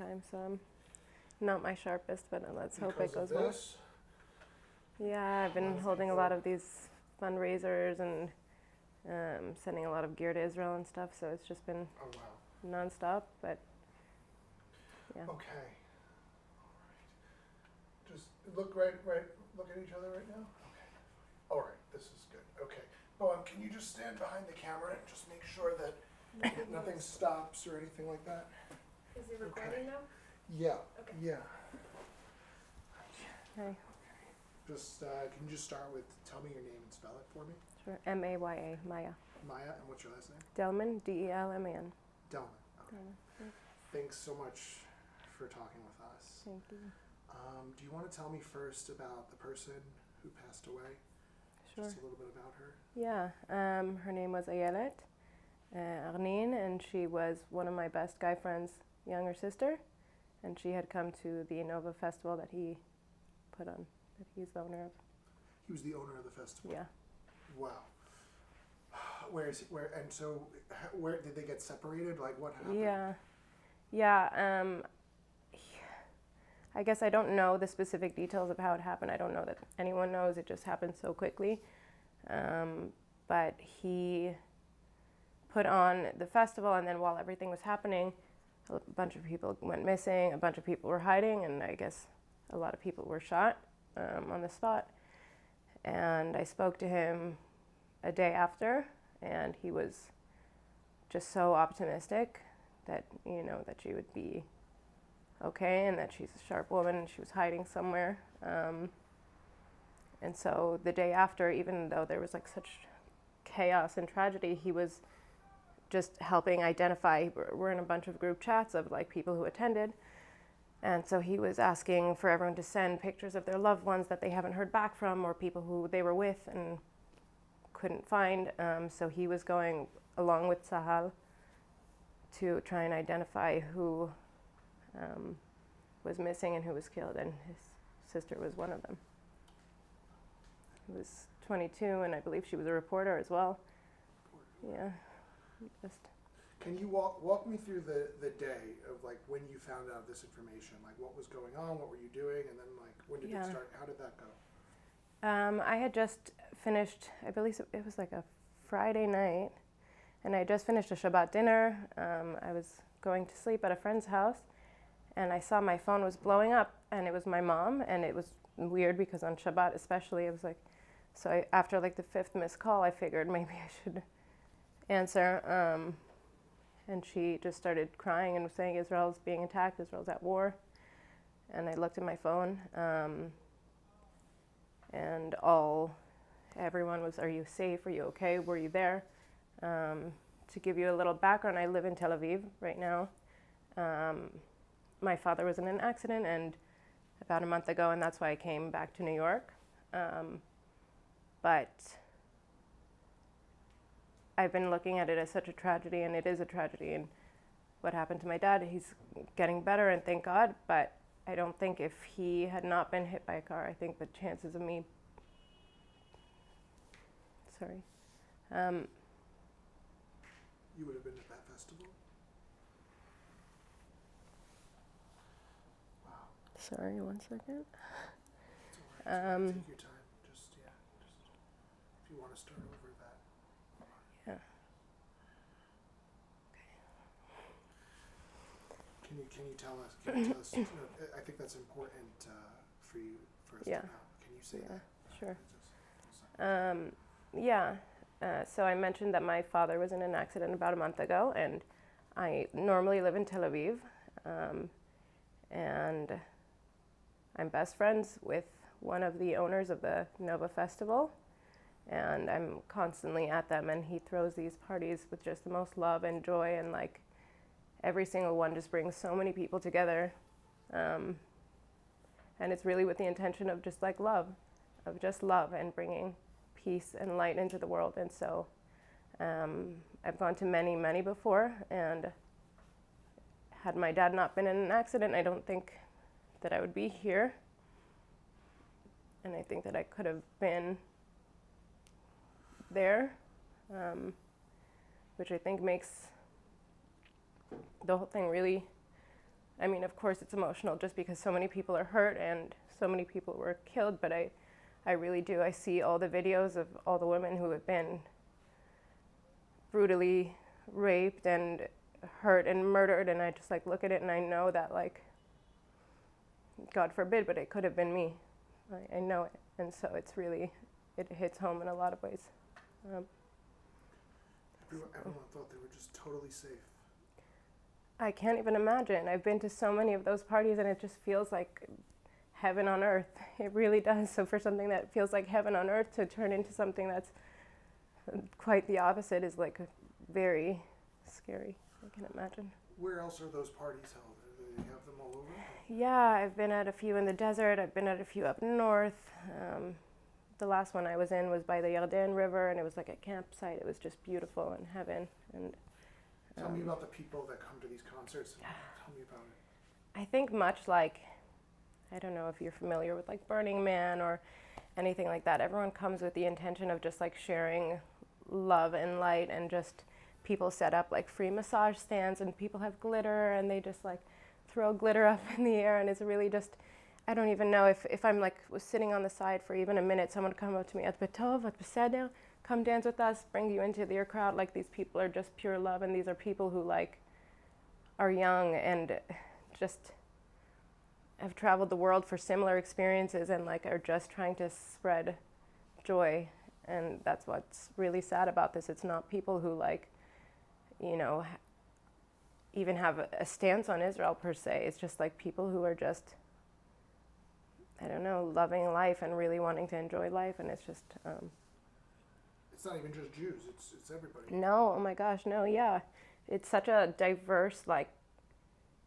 time, so I'm not my sharpest, but let's hope it Because goes of well. this? Yeah, I've been Lot of holding a people- lot of these fundraisers and sending a lot of gear to Israel and stuff, so it's just been Oh, wow. nonstop, but yeah. Okay. Just look right, look at each other right now? Okay. All right, this is good. Okay. Bowen, can you just stand behind the camera and just make sure that nothing stops or anything like that? Is he recording now? Yeah. Okay. Yeah. Okay, Just, can you just start with, tell me your name and spell it for me? sure. Maya, Maya. Maya, and what's your last name? Delman, Delman. Delman. Okay. Thanks so much for talking with us. Thank you. Do you want to tell me first about the person who passed away? Sure. Just a little bit about her. Yeah, her name was Ayelet Arnin, and she was one of my best guy friend's younger sister, and she had come to the Nova Festival that he put on, that he's the owner of. He was the owner of the festival. Yeah. Wow. Where is he? And so where did they get separated? Like what happened? Yeah. I guess I don't know the specific details of how it happened. I don't know that anyone knows. It just happened so quickly. But he put on the festival, and then while everything was happening, a bunch of people went missing, a bunch of people were hiding, and I guess a lot of people were shot on the spot. And I spoke to him a day after, and he was just so optimistic that, you know, that she would be okay and that she's a sharp woman and she was hiding somewhere. And so the day after, even though there was like such chaos and tragedy, he was just helping identify. We're in a bunch of group chats of like people who attended. And so he was asking for everyone to send pictures of their loved ones that they haven't heard back from, or people who they were with and couldn't find. So he was going along with Sahal to try and identify who was missing and who was killed, and his sister was one of them. He was 22, and I believe she was a reporter as well. Yeah. Just. Can you walk me through the day of like when you found out this information? Like what was going on? What were you doing? And then like when did it start? How did that go? I had just finished, I believe it was like a Friday night, and I had just finished a Shabbat dinner. I was going to sleep at a friend's house, and I saw my phone was blowing up, and it was my mom, and it was weird because on Shabbat especially, it was like, so after like the fifth missed call, I figured maybe I should answer. And she just started crying and was saying Israel's being attacked, Israel's at war. And I looked at my phone, and everyone was, are you safe? Are you okay? Were you there? To give you a little background, I live in Tel Aviv right now. My father was in an accident and about a month ago, and that's why I came back to New York. But I've been looking at it as such a tragedy, and it is a tragedy. And what happened to my dad, he's getting better, and thank God, but I don't think if he had not been hit by a car, I think the chances of me, You would have been at that festival? Wow. sorry, one second. It's all right. Take your time. Just if you want to start over that. Yeah. Can you tell us, I think that's important for us to know. Can you say that? Sure. So I mentioned that my father was in an accident about a month ago, and I normally live in Tel Aviv, and I'm best friends with one of the owners of the Nova Festival, and I'm constantly at them, and he throws these parties with just the most love and joy, and like every single one just brings so many people together, and it's really with the intention of just like love and bringing peace and light into the world. And so I've gone to many, many before, and had my dad not been in an accident, I don't think that I would be here. And I think that I could have been there, which I think makes the whole thing really I mean, of course, it's emotional just because so many people are hurt and so many people were killed, but I really do. I see all the videos of all the women who have been brutally raped and hurt and murdered, and I just like look at it and I know that, like, God forbid, but it could have been me. I know it, and so it's really, it hits home in a lot of ways. Everyone thought they were just totally safe. I can't even imagine. I've been to so many of those parties and it just feels like heaven on earth. It really does. So for something that feels like heaven on earth to turn into something that's quite the opposite is like very scary. I can imagine. Where else are those parties held? Do they have them all over? Yeah, I've been at a few in the desert. I've been at a few up north. The last one I was in was by the Yarden River, and it was like a campsite. It was just beautiful and heaven. And tell me about the people that come to these concerts. Tell me about it. I think much like, I don't know if you're familiar with like Burning Man or anything like that. Everyone comes with the intention of just like sharing love and light, and just people set up like free massage stands and people have glitter and they just like throw glitter up in the air, and it's really just, I don't even know if I'm like was sitting on the side for even a minute, someone would come up to me, at betov, at beseder, come dance with us, bring you into their crowd. Like these people are just pure love, and these are people who like are young and just have traveled the world for similar experiences and like are just trying to spread joy. And that's what's really sad about this. It's not people who like, you know, even have a stance on Israel per se. It's just like people who are just, I don't know, loving life and really wanting to enjoy life. And it's just it's not even just Jews, it's everybody. No, oh my gosh, no, yeah. It's such a diverse like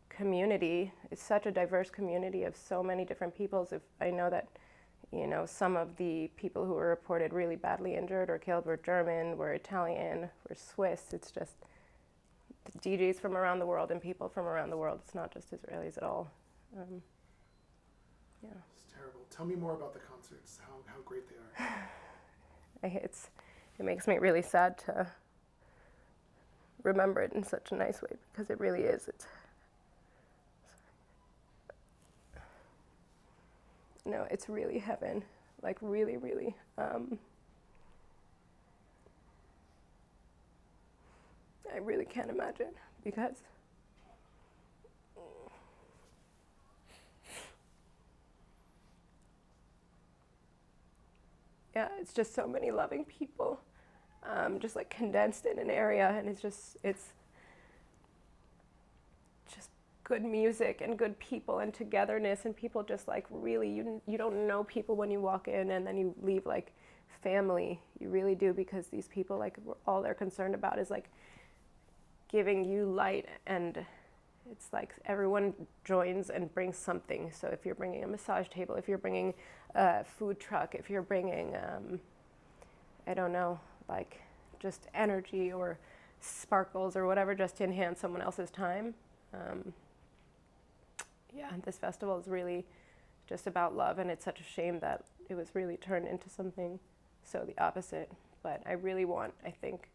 community. It's such a diverse community of so many different peoples. If I know that, you know, some of the people who were reported really badly injured or killed were German, were Italian, were Swiss. It's just DJs from around the world and people from around the world. It's not just Israelis at all. Yeah. It's terrible. Tell me more about the concerts, how great they are. It makes me really sad to remember it in such a nice way, because it really is. It's really heaven, like really, really. I really can't imagine, because yeah, it's just so many loving people, just like condensed in an area, and it's just good music and good people and togetherness, and people just like really, you don't know people when you walk in, and then you leave like family. You really do, because these people, like, all they're concerned about is like giving you light, and it's like everyone joins and brings something. So if you're bringing a massage table, if you're bringing a food truck, if you're bringing, I don't know, like just energy or sparkles or whatever, just to enhance someone else's time. Yeah, this festival is really just about love, and it's such a shame that it was really turned into something so the opposite. But I really want, I think,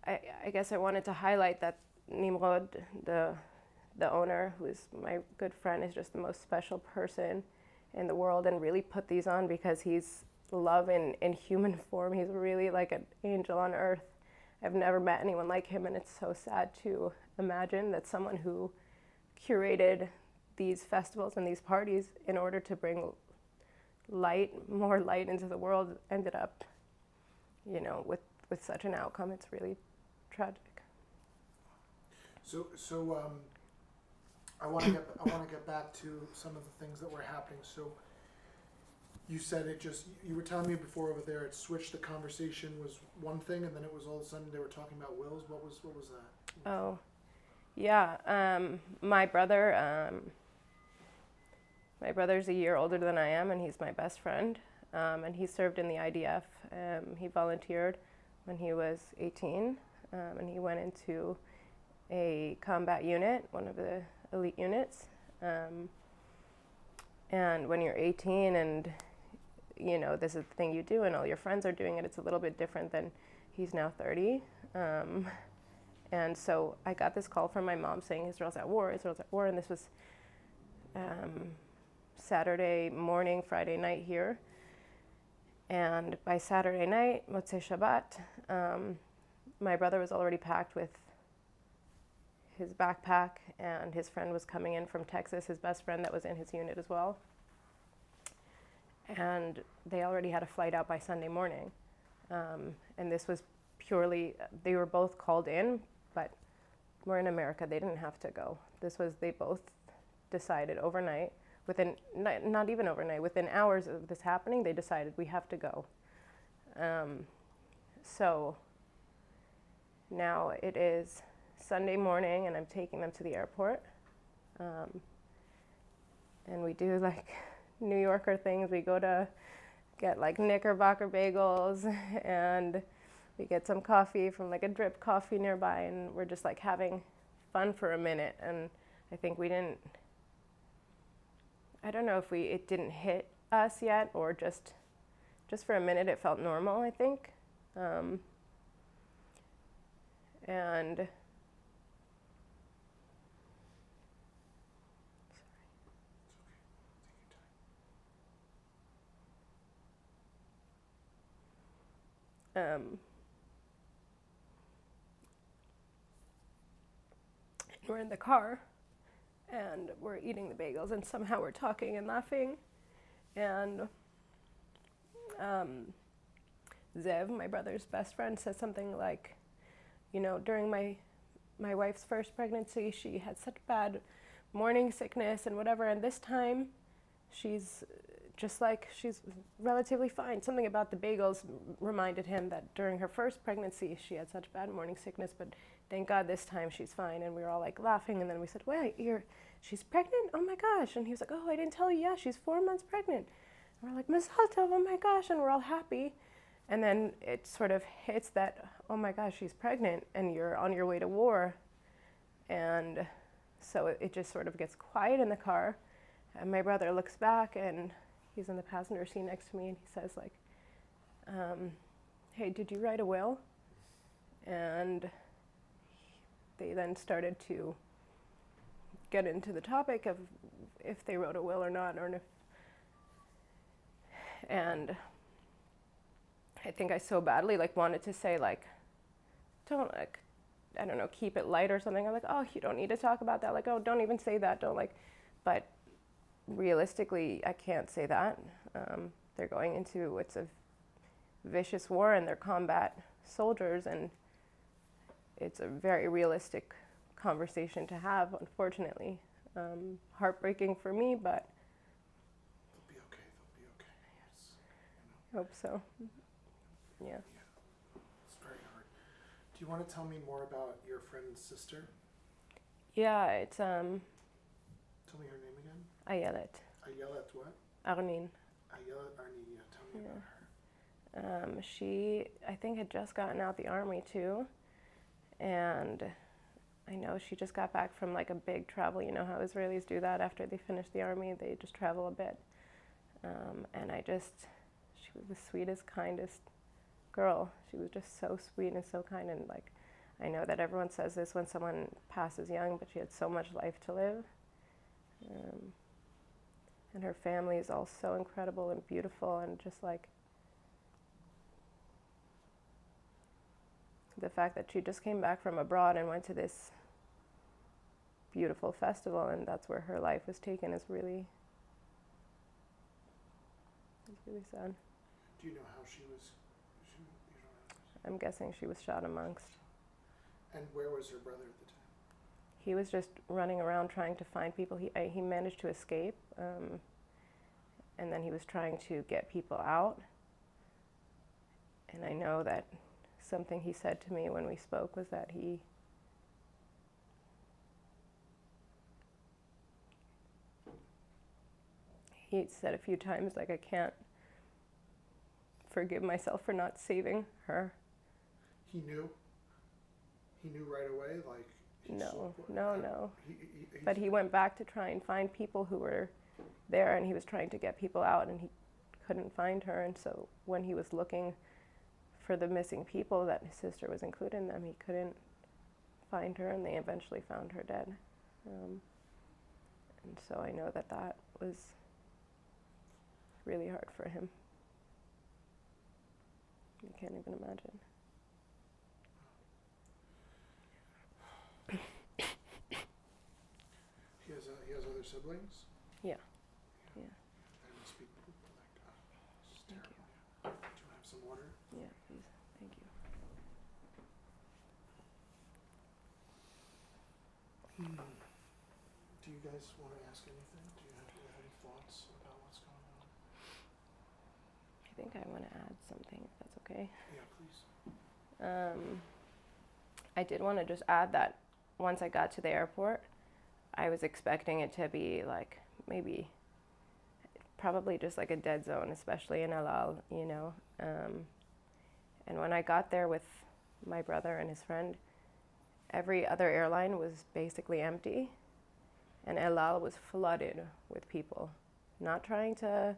I guess I wanted to highlight that Nimrod, the owner, who is my good friend, is just the most special person in the world, and really put these on because he's love in human form. He's really like an angel on earth. I've never met anyone like him, and it's so sad to imagine that someone who curated these festivals and these parties in order to bring more light into the world, ended up, you know, with such an outcome. It's really tragic. So I want to get back to some of the things that were happening. So you said you were telling me before over there, it switched. The conversation was one thing, and then it was all of a sudden they were talking about wills. What was that? Oh, yeah. My brother's a year older than I am, and he's my best friend. And he served in the IDF. He volunteered when he was 18, and he went into a combat unit, one of the elite units. And when you're 18 and, you know, this is the thing you do and all your friends are doing it, it's a little bit different than he's now 30. And so I got this call from my mom saying Israel's at war, Israel's at war, and this was Saturday morning, Friday night here. And by Saturday night, Motzei Shabbat, my brother was already packed with his backpack, and his friend was coming in from Texas, his best friend that was in his unit as well. And they already had a flight out by Sunday morning. And this was purely, they were both called in, but we're in America, they didn't have to go. They both decided overnight, not even overnight, within hours of this happening, they decided we have to go. So now it is Sunday morning and I'm taking them to the airport. And we do like New Yorker things. We go to get like Knickerbocker bagels and we get some coffee from like a drip coffee nearby, and we're just like having fun for a minute. And I think I don't know if it didn't hit us yet, or just for a minute it felt normal, I think. And we're in the car and we're eating the bagels, and somehow we're talking and laughing, and Zev, my brother's best friend, says something like, during my wife's first pregnancy, she had such bad morning sickness and whatever, and this time she's relatively fine. Something about the bagels reminded him that during her first pregnancy she had such bad morning sickness, but thank God this time she's fine. And we were all like laughing, and then we said, wait, she's pregnant? Oh my gosh. And he was like, oh, I didn't tell you. Yeah, she's 4 months pregnant. And we're like, Mazal Tov, oh my gosh, and we're all happy. And then it sort of hits that, oh my gosh, she's pregnant and you're on your way to war. And so it just sort of gets quiet in the car, and my brother looks back and he's in the passenger seat next to me, and he says like, hey, did you write a will? And they then started to get into the topic of if they wrote a will or not, and I think I so badly wanted to say don't I don't know, keep it light or something. I'm like, oh, you don't need to talk about that. Oh, don't even say that. But realistically, I can't say that. They're going into, it's a vicious war, and they're combat soldiers, and it's a very realistic conversation to have, unfortunately. Heartbreaking for me, but They'll be okay. It's, I hope so. Yeah. It's very hard. Do you want to tell me more about your friend's sister? Yeah, it's Tell me her name again. Ayelet. Ayelet what? Arnin. Ayelet Arni. Yeah, tell me Yeah. about her. She, I think, had just gotten out the army too, and I know she just got back from a big travel. You know how Israelis do that after they finish the army, they just travel a bit. And she was the sweetest, kindest girl. She was just so sweet and so kind, and I know that everyone says this when someone passes young, but she had so much life to live. And her family is all so incredible and beautiful, and just the fact that she just came back from abroad and went to this beautiful festival, and that's where her life was taken, is really sad. Do you know how she was? You don't know. I'm guessing she was shot amongst. And where was her brother at the time? He was just running around trying to find people. He managed to escape, and then he was trying to get people out. And I know that something he said to me when we spoke was that he said a few times, I can't forgive myself for not saving her. He knew? He knew right away? No. But he went back to try and find people who were there, and he was trying to get people out, and he couldn't find her. And so when he was looking for the missing people, that his sister was included in them, he couldn't find her, and they eventually found her dead. And so I know that that was really hard for him. I can't even imagine. He has other siblings? Yeah. Yeah. Yeah. They must be like, it's Thank terrible. Yeah. Do you want to have some water? Yeah, please. Thank you. Do you guys want to ask anything? Do you have any thoughts about what's going on? I think I want to add something, if that's okay. Yeah, please. I did want to just add that once I got to the airport, I was expecting it to be like maybe probably just like a dead zone, especially in El Al, you know. And when I got there with my brother and his friend, every other airline was basically empty, and El Al was flooded with people, not trying to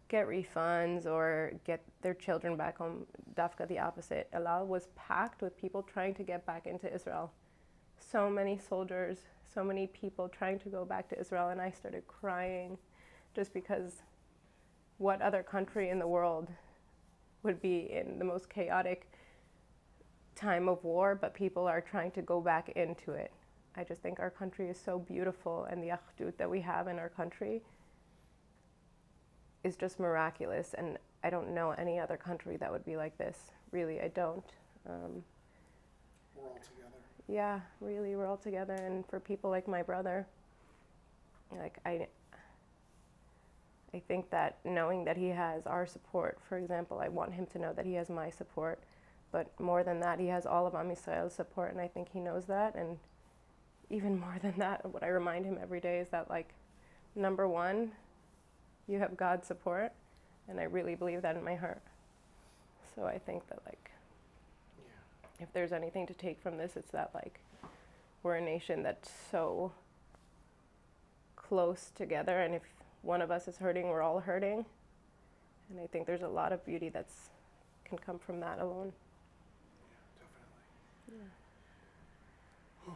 get refunds or get their children back home. Dafka, the opposite. El Al was packed with people trying to get back into Israel. So many soldiers, so many people trying to go back to Israel, and I started crying just because what other country in the world would be in the most chaotic time of war, but people are trying to go back into it. I just think our country is so beautiful, and the achdut that we have in our country is just miraculous, and I don't know any other country that would be like this. Really, I don't. We're all together. Yeah, really, we're all together, and for people like my brother, like I think that knowing that he has our support, for example, I want him to know that he has my support, but more than that, he has all of Am Yisrael's support, and I think he knows that, and even more than that, what I remind him every day is that, like, number one, you have God's support, and I really believe that in my heart. So I think that, like, Yeah. if there's anything to take from this, it's that, like, we're a nation that's so close together, and if one of us is hurting, we're all hurting. And I think there's a lot of beauty that's can come from that alone. Yeah, definitely. Yeah.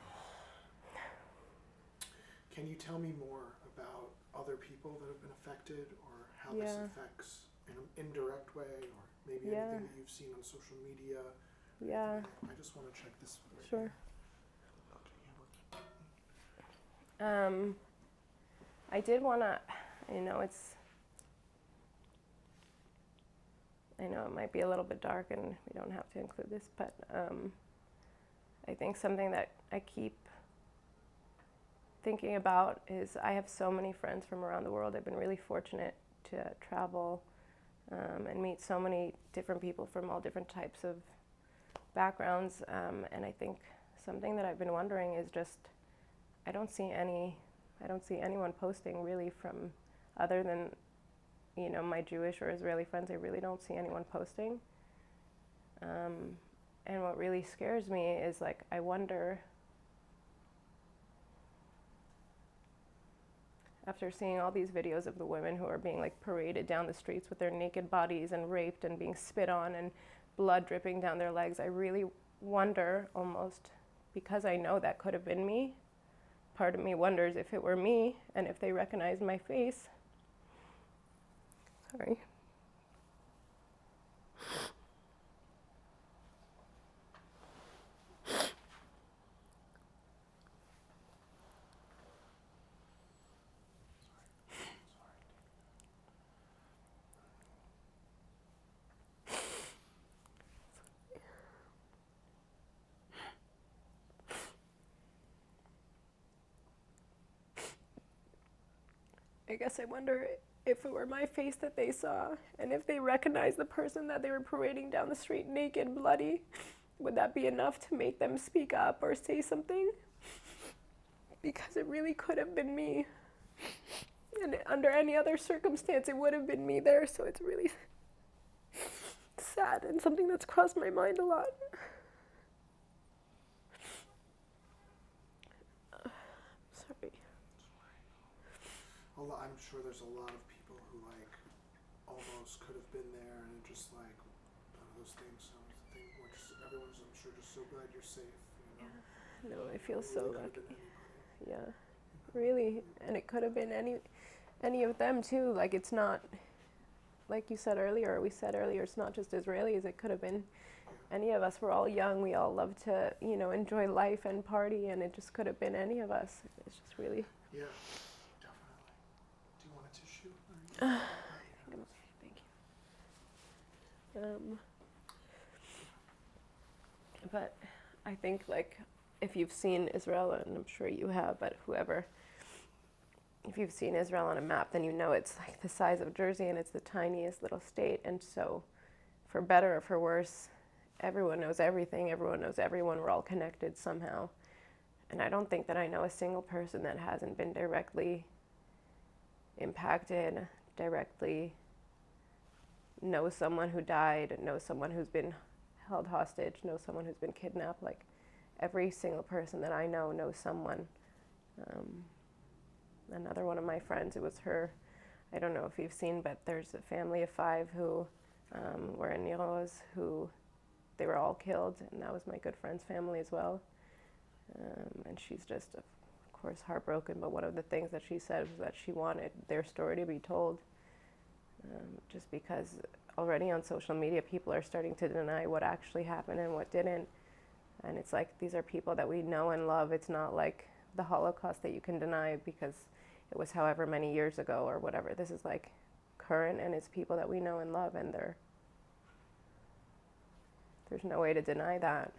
Can you tell me more about other people that have been affected, or how this Yeah. affects in an indirect way, or maybe Yeah. anything that you've seen on social media? Yeah, I just want to check this. Right sure. here. Okay, yeah, we're- I did want to, I know it might be a little bit dark and we don't have to include this, but I think something that I keep thinking about is I have so many friends from around the world. I've been really fortunate to travel and meet so many different people from all different types of backgrounds, and I think something that I've been wondering is just I don't see anyone posting really from other than, you know, my Jewish or Israeli friends. I really don't see anyone posting. And what really scares me is, like, I wonder, after seeing all these videos of the women who are being, like, paraded down the streets with their naked bodies and raped and being spit on and blood dripping down their legs, I really wonder, almost because I know that could have been me, part of me wonders if it were me and if they recognized my face. Sorry. I guess I wonder if it were my face that they saw, and if they recognized the person that they were parading down the street naked, bloody, would that be enough to make them speak up or say something? Because it really could have been me. And under any other circumstance, it would have been me there, so it's really sad and something that's crossed my mind a lot. Sorry. I'm sure there's a lot of people who, like, almost could have been there, and it just, like, one of those things. So it's a thing where just everyone's, I'm sure, just so glad you're safe. You know? No, I feel It so really could've lucky. been anybody. Yeah, really. And it could have been any of them too. Like it's not, like you said earlier, we said earlier, it's not just Israelis. It could have been any of us. We're all young. We all love to, enjoy life and party, and it just could have been any of us. It's just really. Yeah, definitely. Do you want a tissue? Or Thank you. But I think like if you've seen Israel, and I'm sure you have, but whoever, if you've seen Israel on a map, then you know it's like the size of Jersey and it's the tiniest little state. And so for better or for worse, everyone knows everything, everyone knows everyone, we're all connected somehow. And I don't think that I know a single person that hasn't been directly impacted, directly knows someone who died, knows someone who's been held hostage, knows someone who's been kidnapped. Like every single person that I know knows someone. Another one of my friends, it was her, I don't know if you've seen, but there's a family of 5 who were in Niroz, who they were all killed, and that was my good friend's family as well. And she's just, of course, heartbroken, but one of the things that she said was that she wanted their story to be told, just because already on social media people are starting to deny what actually happened and what didn't. And it's like, these are people that we know and love. It's not like the Holocaust that you can deny because it was however many years ago or whatever. This is like current, and it's people that we know and love, and there's no way to deny that.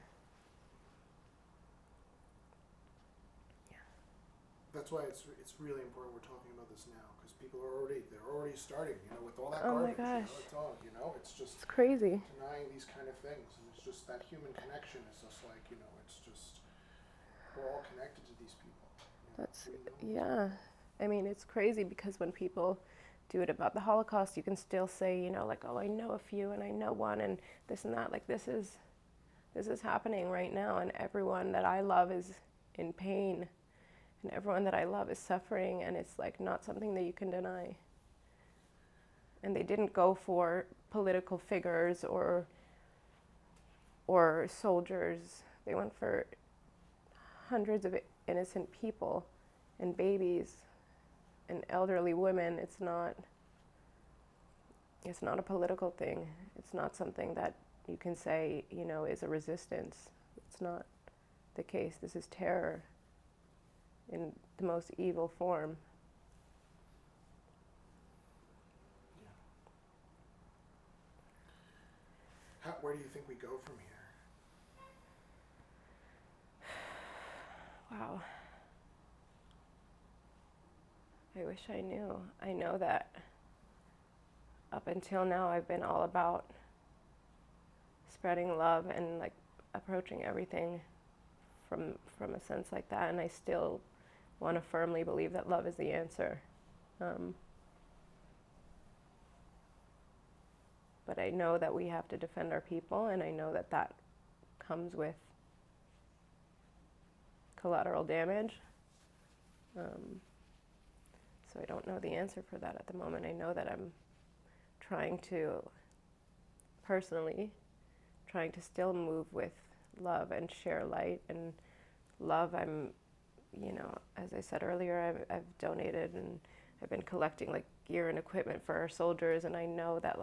that's why it's really important we're talking about this now, because people they're already starting, with all that Oh my garbage. gosh. It's all, it's just It's crazy. denying these kind of things, and it's just that human connection is just like, it's just, we're all connected to these people. That's, We know. yeah. I mean, it's crazy because when people do it about the Holocaust, you can still say, like, oh, I know a few and I know one and this and that. Like, this is happening right now, and everyone that I love is in pain, and everyone that I love is suffering, and it's like not something that you can deny. And they didn't go for political figures or soldiers. They went for hundreds of innocent people and babies and elderly women. It's not a political thing. It's not something that you can say, is a resistance. It's not the case. This is terror in the most evil form. Where do you think we go from here? Wow. I wish I knew. I know that up until now I've been all about spreading love and like approaching everything from a sense like that, and I still want to firmly believe that love is the answer. But I know that we have to defend our people, and I know that that comes with collateral damage. So I don't know the answer for that at the moment. I know that I'm personally trying to still move with love and share light and love. I'm, as I said earlier, I've donated and I've been collecting like gear and equipment for our soldiers, and I know that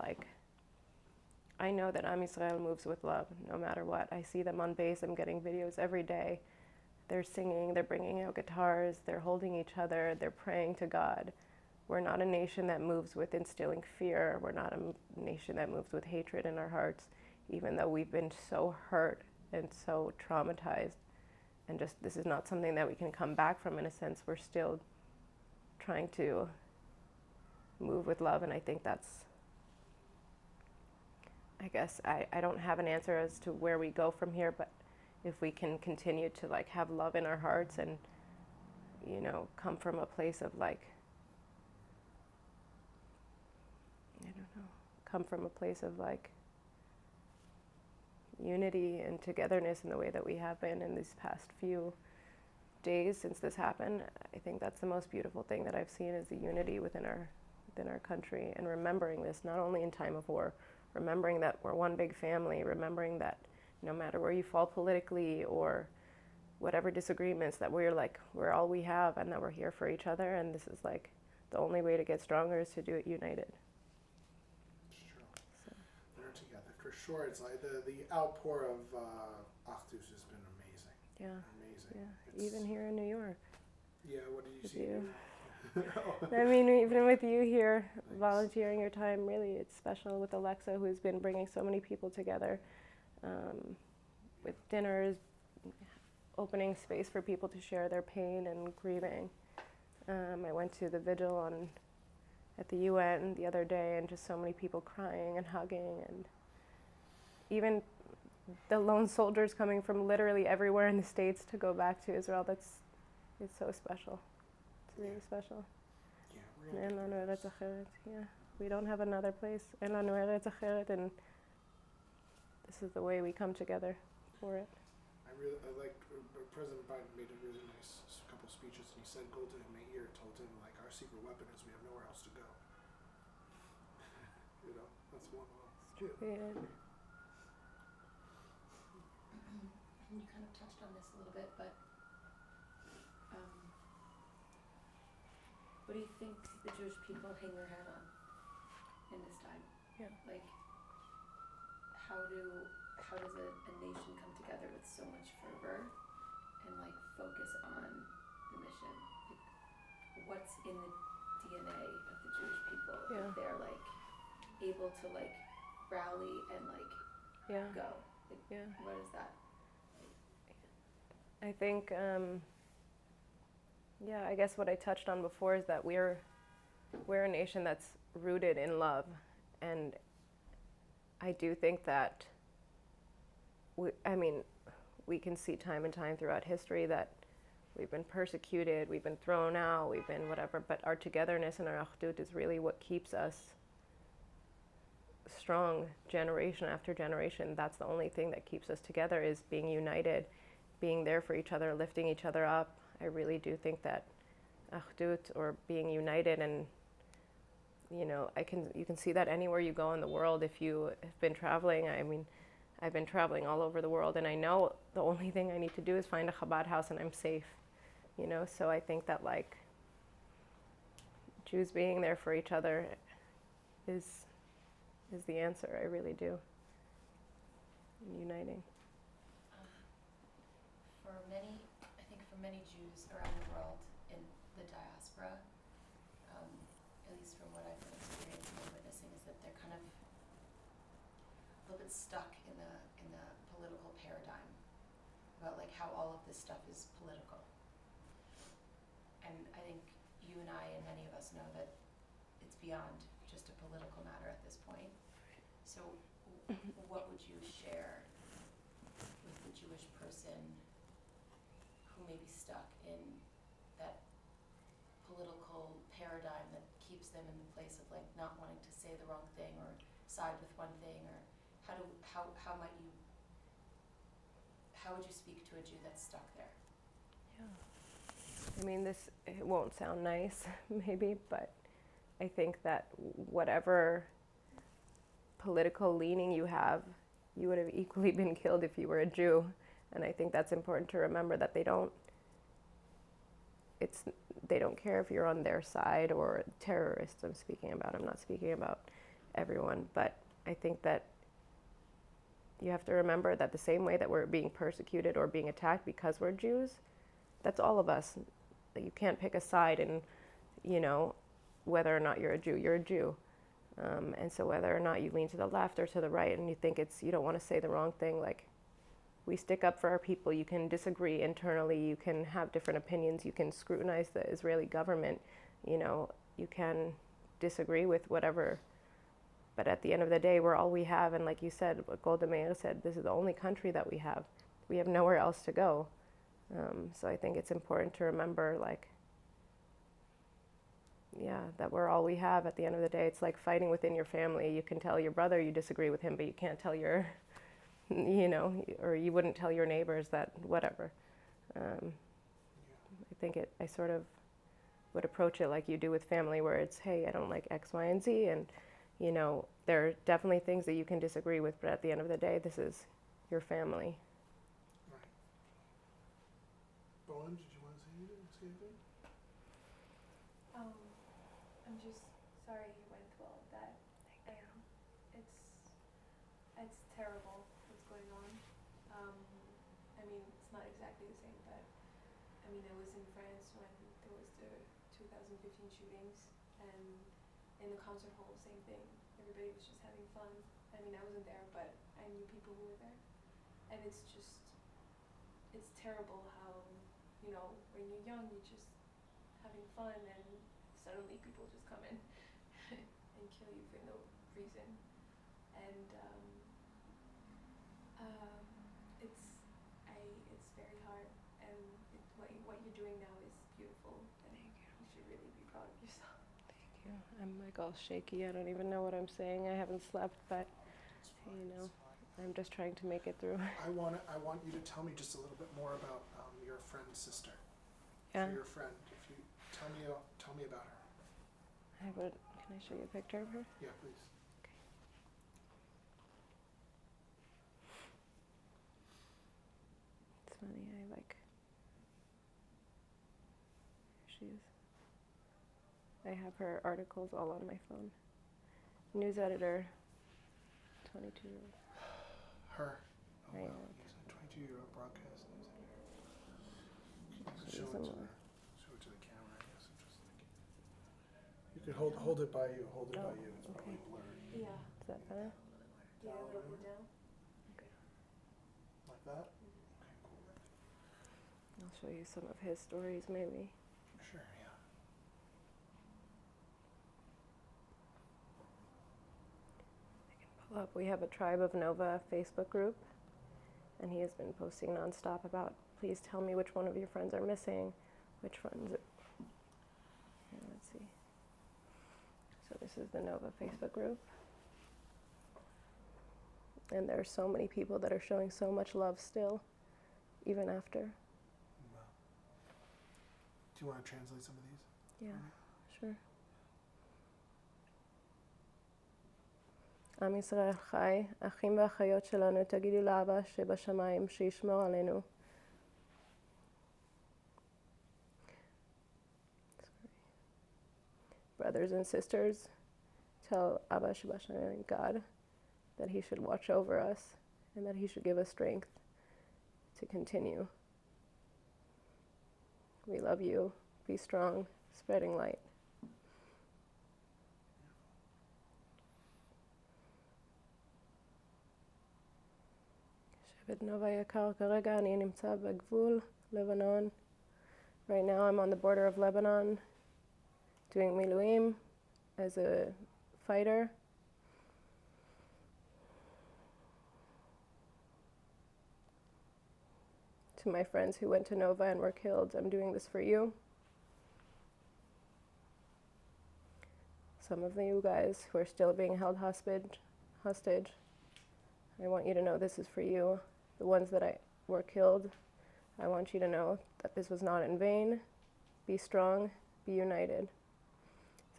Am Yisrael moves with love no matter what. I see them on base. I'm getting videos every day. They're singing, they're bringing out guitars, they're holding each other, they're praying to God. We're not a nation that moves with instilling fear. We're not a nation that moves with hatred in our hearts, even though we've been so hurt and so traumatized. And just, this is not something that we can come back from in a sense. We're still trying to move with love, and I think that's, I guess I don't have an answer as to where we go from here, but if we can continue to like have love in our hearts and, come from a place of like, come from a place of like unity and togetherness in the way that we have been in these past few days since this happened. I think that's the most beautiful thing that I've seen, is the unity within our country, and remembering this not only in time of war, remembering that we're one big family, remembering that no matter where you fall politically or whatever disagreements, that we're all we have, and that we're here for each other, and this is like the only way to get stronger is to do it united. It's true. They're together for sure. It's like the outpour of Achdus has been amazing. Yeah. Amazing. Yeah. Even here in New York. Yeah. What did you With see? you. I mean, even with you here, Thanks. volunteering your time, really, it's special with Alexa, who's been bringing so many people together, with dinners, opening space for people to share their pain and grieving. I went to the vigil at the UN the other day, and just so many people crying and hugging, and even the lone soldiers coming from literally everywhere in the States to go back to Israel. It's so special. It's really special. Yeah. En lanu eretz acheret. Yeah, we don't have another place. En lanu eretz acheret, and this is the way we come together for it. I like President Biden made a really nice couple speeches, and he said Golda Meir told him, like, our secret weapon is we have nowhere else to go. You know, that's one of them. It's true. Yeah. You kind of touched on this a little bit, but what do you think the Jewish people hang their hat on in this time? Yeah. Like, how does a nation come together with so much fervor and like focus on the mission? Like, what's in the DNA of the Jewish people Yeah. that they're like able to like rally and like Yeah. go? Like, Yeah. what is that? I think, I guess what I touched on before is that we're a nation that's rooted in love, and I do think that we can see time and time throughout history that we've been persecuted, we've been thrown out, we've been whatever, but our togetherness and our achdut is really what keeps us strong generation after generation. That's the only thing that keeps us together, is being united, being there for each other, lifting each other up. I really do think that achdut, or being united, and you can see that anywhere you go in the world. If you have been traveling, I mean, I've been traveling all over the world, and I know the only thing I need to do is find a Chabad house and I'm safe, so I think that like Jews being there for each other is the answer. I really do. Uniting. For many Jews around the world in the diaspora, at least from what I've been experiencing and witnessing, is that they're kind of a little bit stuck in the political paradigm about like how all of this stuff is political. And I think you and I and many of us know that it's beyond just a political matter at this point. So what would you share with the Jewish person who may be stuck in that political paradigm that keeps them in the place of like not wanting to say the wrong thing or side with one thing, or how would you speak to a Jew that's stuck there? I mean, it won't sound nice, maybe, but I think that whatever political leaning you have, you would have equally been killed if you were a Jew. And I think that's important to remember, that they don't care if you're on their side or terrorists. I'm not speaking about everyone, but I think that you have to remember that the same way that we're being persecuted or being attacked because we're Jews, that's all of us. That you can't pick a side, and whether or not you're a Jew, you're a Jew. And so whether or not you lean to the left or to the right, and you think you don't want to say the wrong thing, like, we stick up for our people. You can disagree internally, you can have different opinions, you can scrutinize the Israeli government, you can disagree with whatever, but at the end of the day, we're all we have. And like you said, what Golda Meir said, this is the only country that we have nowhere else to go. So I think it's important to remember, that we're all we have at the end of the day. It's like fighting within your family. You can tell your brother you disagree with him, but you can't tell your, or you wouldn't tell your neighbors that, whatever. I sort of would approach it like you do with family, where it's, hey, I don't like X, Y, and Z, and, there are definitely things that you can disagree with, but at the end of the day, this is your family. on. Did you want to say anything? I'm just sorry you went through all of that. And it's terrible what's going on. I mean, it's not exactly the same, but I mean, I was in France when there was the 2015 shootings, and in the concert hall, same thing. Everybody was just having fun. I mean, I wasn't there, but I knew people who were there, and it's terrible how, you know, when you're young, you're just having fun, and suddenly people just come in and kill you for no reason. And it's very hard. And what you're doing now is beautiful, and you should really be proud of yourself. Thank you. I'm like all shaky. I don't even know what I'm saying. I haven't slept, but It's fine. you know, It's fine. I'm just trying to make it through. I want you to tell me just a little bit more about your friend's sister. Yeah. For your friend, if you tell me about her. Can I show you a picture of her? Yeah, please. It's funny. Here she is. I have her articles all on my phone. News editor, 22-year-old. Her. Oh Right. wow. He's a 22-year-old broadcast news editor. She's Show it to similar. the camera. I guess I'm just thinking. You could hold it by you. Hold it Oh, by you. It's probably okay. blurry. Yeah. Is that better? Yeah, a little bit down. Like that? Mm-hmm. Okay, cool. I'll show you some of his stories, maybe. Sure, yeah. Pull up. We have a Tribe of Nova Facebook group, and he has been posting nonstop about, please tell me which one of your friends are missing, which ones. Here, let's see. So this is the Nova Facebook group. And there are so many people that are showing so much love still, even after. Well, do you want to translate some of these? Yeah, sure. עם ישראל חי, אחים ואחיות שלנו, תגידו לאבא שבשמיים שישמור עלינו. Brothers and sisters, tell Abba Shabashamayim, God, that he should watch over us and that he should give us strength to continue. We love you. Be strong, spreading light. שבט נובה יקר, כרגע אני נמצא בגבול לבנון. Right now I'm on the border of Lebanon doing miluim as a fighter. To my friends who went to Nova and were killed, I'm doing this for you. Some of you guys who are still being held hostage, I want you to know this is for you. The ones that were killed, I want you to know that this was not in vain. Be strong, be united.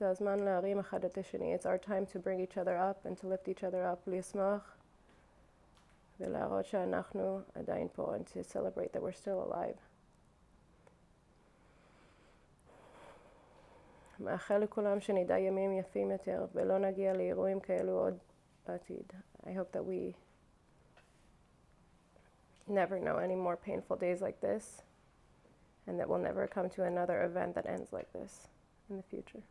It's our time to bring each other up and to lift each other up. לשמוח ולהראות שאנחנו עדיין פה, and to celebrate that we're still alive. מאחל לכולם שנדע ימים יפים יותר ולא נגיע לאירועים כאלו עוד בעתיד. I hope that we never know any more painful days like this, and that we'll never come to another event that ends like this in the future.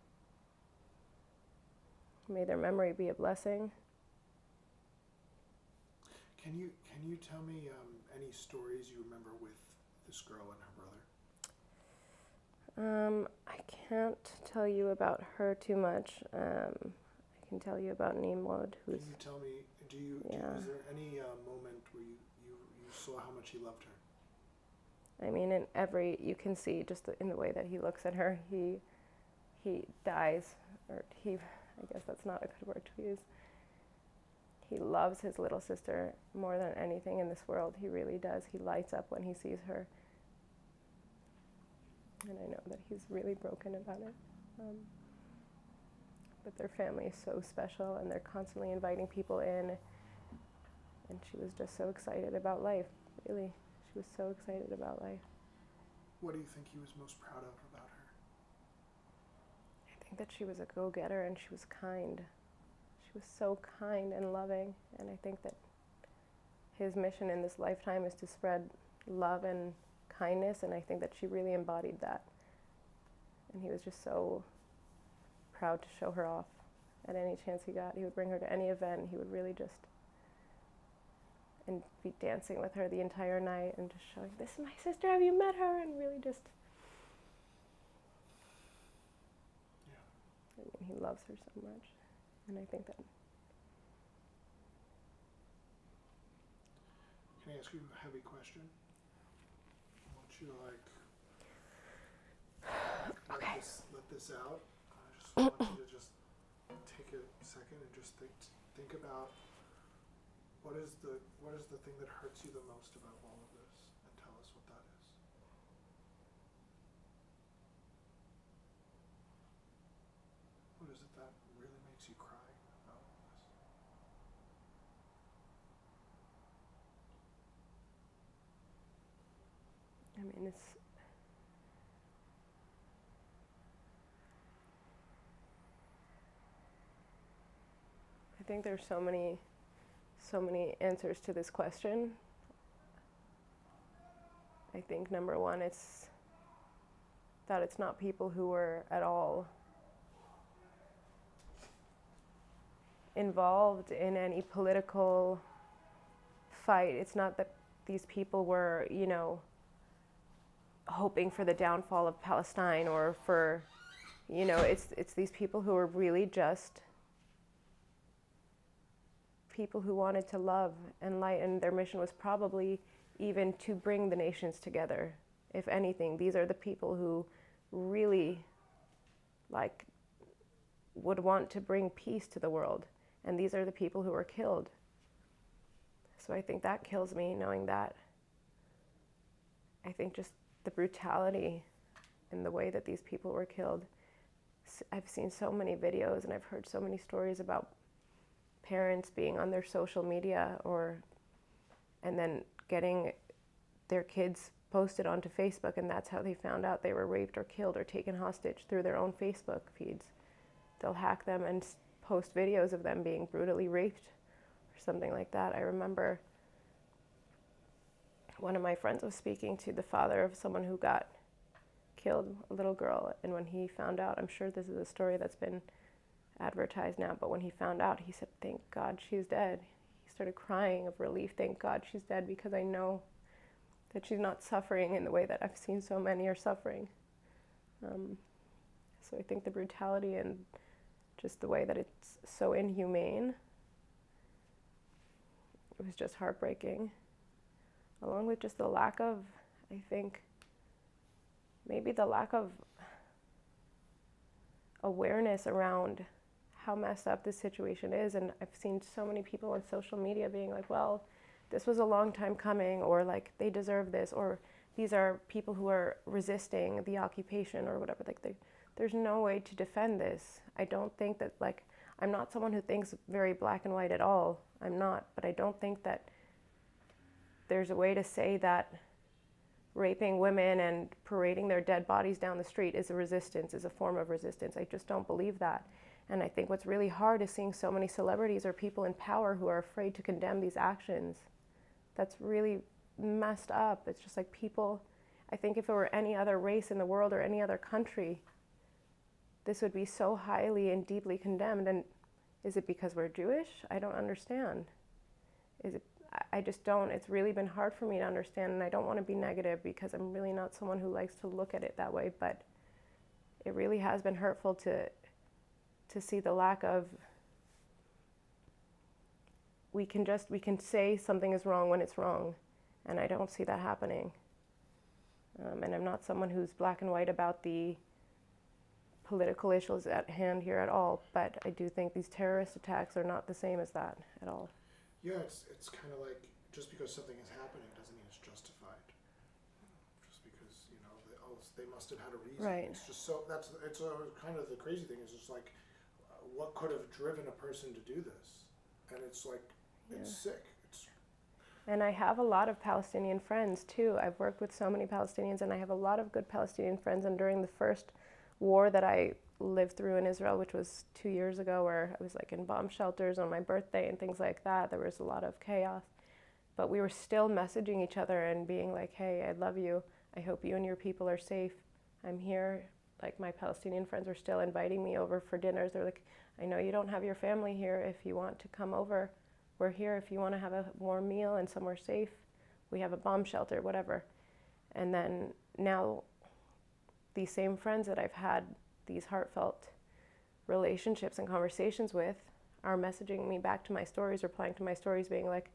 May their memory be a blessing. Can you tell me any stories you remember with this girl and her brother? I can't tell you about her too much. I can tell you about Nimrod, who's... Can you tell me, is there any moment where you saw how much he loved her? I mean, you can see just in the way that he looks at her, he dies, or I guess that's not a good word to use. He loves his little sister more than anything in this world. He really does. He lights up when he sees her. And I know that he's really broken about it. But their family is so special, and they're constantly inviting people in. And she was just so excited about life, really. She was so excited about life. What do you think he was most proud of about her? I think that she was a go-getter and she was kind. She was so kind and loving, and I think that his mission in this lifetime is to spread love and kindness, and I think that she really embodied that. And he was just so proud to show her off at any chance he got. He would bring her to any event. He would really just and be dancing with her the entire night and just showing, this is my sister, have you met her? And really just, Yeah. I mean, he loves her so much. And I think that, Can I ask you a heavy question? I want you to Okay. let this out. I just want you to just take a second and just think about what is the thing that hurts you the most about all of this, and tell us what that is. What is it that really makes you cry about all this? I mean, it's, I think there's so many answers to this question. I think number one, it's that it's not people who were at all involved in any political fight. It's not that these people were, you know, hoping for the downfall of Palestine or for, you know, it's these people who are really just people who wanted to love and light, and their mission was probably even to bring the nations together. If anything, these are the people who really like would want to bring peace to the world, and these are the people who were killed. So I think that kills me, knowing that. I think just the brutality and the way that these people were killed. I've seen so many videos and I've heard so many stories about parents being on their social media and then getting their kids posted onto Facebook, and that's how they found out they were raped or killed or taken hostage, through their own Facebook feeds. They'll hack them and post videos of them being brutally raped or something like that. I remember one of my friends was speaking to the father of someone who got killed, a little girl, and when he found out, I'm sure this is a story that's been advertised now, but when he found out, he said, thank God she's dead. He started crying of relief. Thank God she's dead, because I know that she's not suffering in the way that I've seen so many are suffering. So I think the brutality and just the way that it's so inhumane, it was just heartbreaking. Along with just the lack of, I think, maybe the lack of awareness around how messed up this situation is. And I've seen so many people on social media being like, well, this was a long time coming, or like they deserve this, or these are people who are resisting the occupation or whatever. Like there's no way to defend this. I don't think that, like, I'm not someone who thinks very black and white at all. I'm not, but I don't think that there's a way to say that raping women and parading their dead bodies down the street is a resistance, is a form of resistance. I just don't believe that. And I think what's really hard is seeing so many celebrities or people in power who are afraid to condemn these actions. That's really messed up. It's just like people, I think if it were any other race in the world or any other country, this would be so highly and deeply condemned. And is it because we're Jewish? I don't understand. I just don't. It's really been hard for me to understand, and I don't want to be negative because I'm really not someone who likes to look at it that way, but it really has been hurtful to see the lack of, we can say something is wrong when it's wrong, and I don't see that happening. And I'm not someone who's black and white about the political issues at hand here at all, but I do think these terrorist attacks are not the same as that at all. Yeah, it's kind of like, just because something is happening doesn't mean it's justified. Just because, you know, they must have had a reason. Right. It's just so, it's kind of the crazy thing is just like, what could have driven a person to do this? And it's like, it's sick. And I have a lot of Palestinian friends too. I've worked with so many Palestinians, and I have a lot of good Palestinian friends. And during the first war that I lived through in Israel, which was 2 years ago, where I was like in bomb shelters on my birthday and things like that, there was a lot of chaos. But we were still messaging each other and being like, hey, I love you. I hope you and your people are safe. I'm here. Like, my Palestinian friends were still inviting me over for dinners. They're like, I know you don't have your family here. If you want to come over, we're here. If you want to have a warm meal and somewhere safe, we have a bomb shelter, whatever. And then now these same friends that I've had these heartfelt relationships and conversations with are messaging me back to my stories, replying to my stories, being like,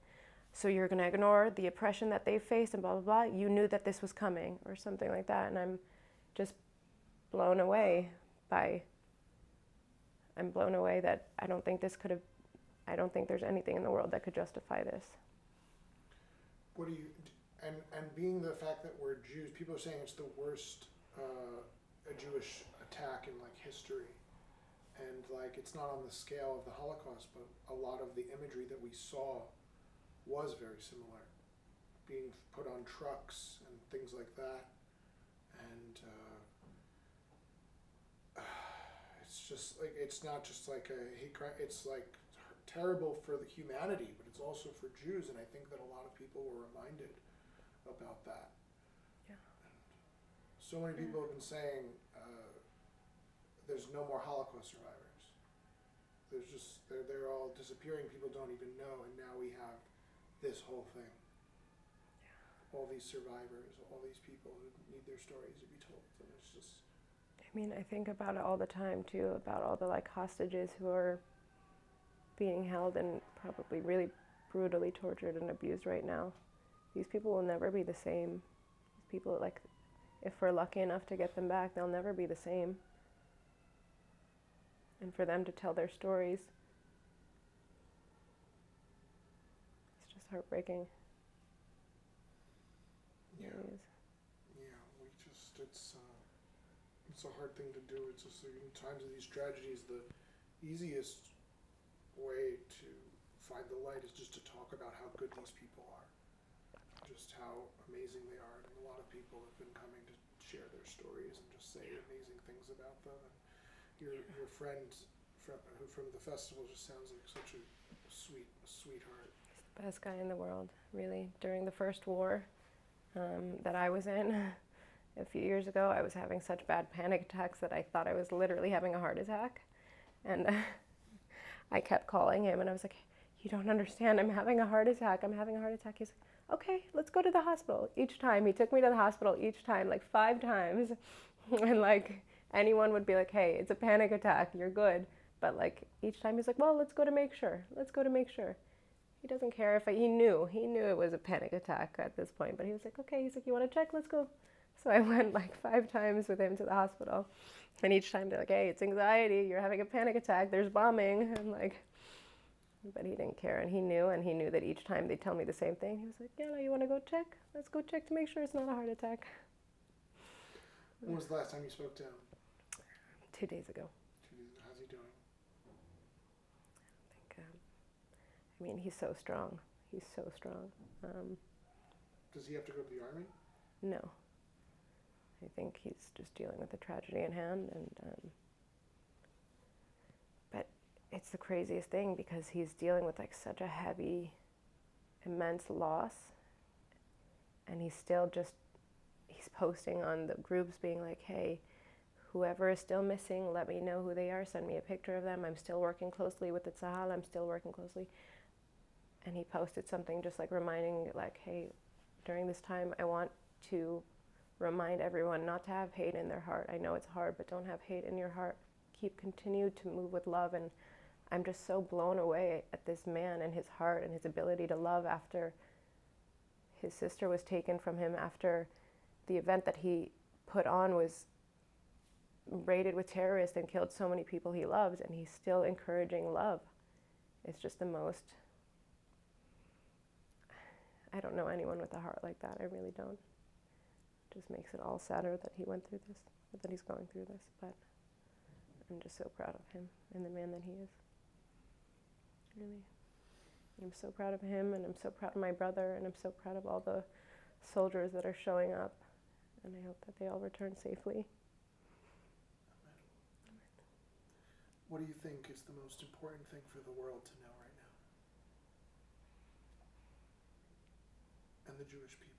so you're going to ignore the oppression that they faced and blah, blah, blah. You knew that this was coming, or something like that. And I'm blown away that I don't think there's anything in the world that could justify this. What do you, and being the fact that we're Jews, people are saying it's the worst a Jewish attack in like history, and like it's not on the scale of the Holocaust, but a lot of the imagery that we saw was very similar, being put on trucks and things like that, and it's just like, it's not just like a hate crime, it's like terrible for the humanity, but it's also for Jews, and I think that a lot of people were reminded about that. Yeah. So many people have been saying there's no more Holocaust survivors. There's just, they're all disappearing, people don't even know, and now we have this whole thing. Yeah. All these survivors, all these people who need their stories to be told, and it's just... I mean, I think about it all the time too, about all the like hostages who are being held and probably really brutally tortured and abused right now. These people will never be the same. These people, like, if we're lucky enough to get them back, they'll never be the same. And for them to tell their stories, it's just heartbreaking. Yeah. It really is. Yeah, it's a hard thing to do. It's just in times of these tragedies, the easiest way to find the light is just to talk about how good these people are, just how amazing they are. And a lot of people have been coming to share their stories and just say amazing things about them. And your friend from the festival just sounds like such a sweetheart. He's the best guy in the world, really. During the first war that I was in a few years ago, I was having such bad panic attacks that I thought I was literally having a heart attack. And I kept calling him and I was like, you don't understand, I'm having a heart attack. He's like, okay, let's go to the hospital. Each time, he took me to the hospital each time, like 5 times. And like, anyone would be like, hey, it's a panic attack, you're good. But like, each time he's like, well, let's go to make sure. He doesn't care if he knew it was a panic attack at this point, but he was like, okay, he's like, you want to check? Let's go. So I went like 5 times with him to the hospital, and each time they're like, hey, it's anxiety, you're having a panic attack, there's bombing, and like, but he didn't care, and he knew that each time they'd tell me the same thing. He was like, yeah, no, you want to go check? Let's go check to make sure it's not a heart attack. When was the last time you spoke to him? 2 days ago. How's he doing? I mean, he's so strong. Does he have to go to the army? No. I think he's just dealing with the tragedy in hand, and but it's the craziest thing because he's dealing with like such a heavy, immense loss, and he's posting on the groups being like, hey, whoever is still missing, let me know who they are, send me a picture of them, I'm still working closely with the Tzahal, and he posted something just like reminding like, hey, during this time I want to remind everyone not to have hate in their heart. I know it's hard, but don't have hate in your heart. Continue to move with love. And I'm just so blown away at this man and his heart and his ability to love after his sister was taken from him, after the event that he put on was raided with terrorists and killed so many people he loves, and he's still encouraging love. It's just the most... I don't know anyone with a heart like that. I really don't. Just makes it all sadder that he went through this, that he's going through this, but I'm just so proud of him and the man that he is. Really. I'm so proud of him, and I'm so proud of my brother, and I'm so proud of all the soldiers that are showing up, and I hope that they all return safely. What do you think is the most important thing for the world to know right now? And the Jewish people?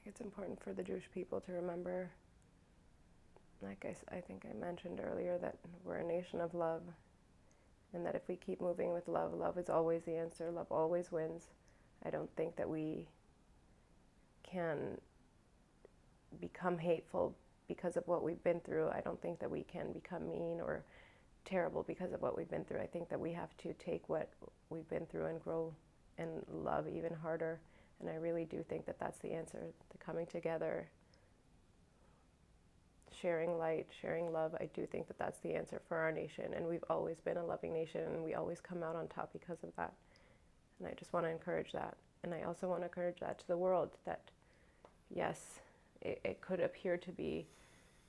It's important for the Jewish people to remember, like I think I mentioned earlier, that we're a nation of love, and that if we keep moving with love, love is always the answer, love always wins. I don't think that we can become hateful because of what we've been through. I don't think that we can become mean or terrible because of what we've been through. I think that we have to take what we've been through and grow and love even harder. And I really do think that that's the answer, the coming together, sharing light, sharing love. I do think that that's the answer for our nation. And we've always been a loving nation, and we always come out on top because of that. And I just want to encourage that. And I also want to encourage that to the world, that yes, it could appear to be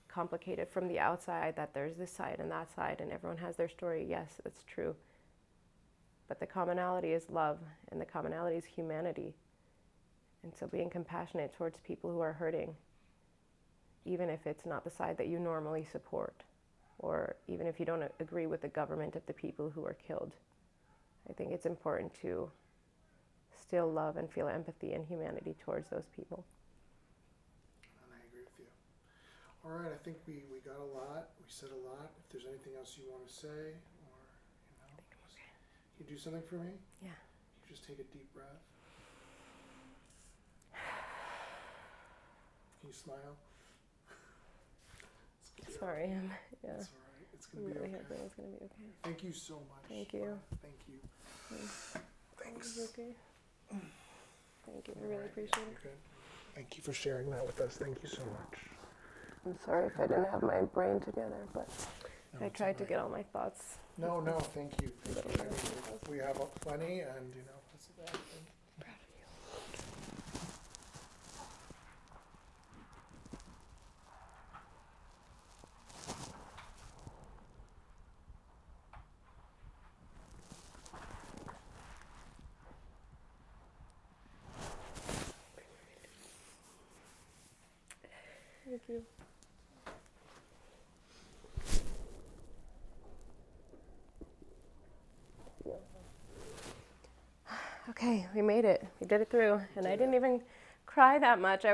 complicated from the outside, that there's this side and that side, and everyone has their story. Yes, that's true. But the commonality is love, and the commonality is humanity. And so being compassionate towards people who are hurting, even if it's not the side that you normally support, or even if you don't agree with the government of the people who are killed. I think it's important to still love and feel empathy and humanity towards those people. And I agree with you. All right, I think we got a lot. We said a lot. If there's anything else you want to say, or, can you do something for me? Yeah. You just take a deep breath. Can you smile? Sorry, yeah. It's all right. It's I'm going to be really okay. happy it's going to be okay. Thank you so much. Thank you. Thank you. Thanks. Thanks. Okay. Thank you. I All really right, appreciate it. you're good. Thank you for sharing that with us. Thank you so much. I'm sorry if I didn't have my brain together, but No, I it's tried to all get right. all my thoughts. No, thank you. Thank you. Yeah. I mean, we have plenty, and that's a bad thing. Proud of you. Thank you. Okay, we made it. We did it through. And I didn't even cry that much.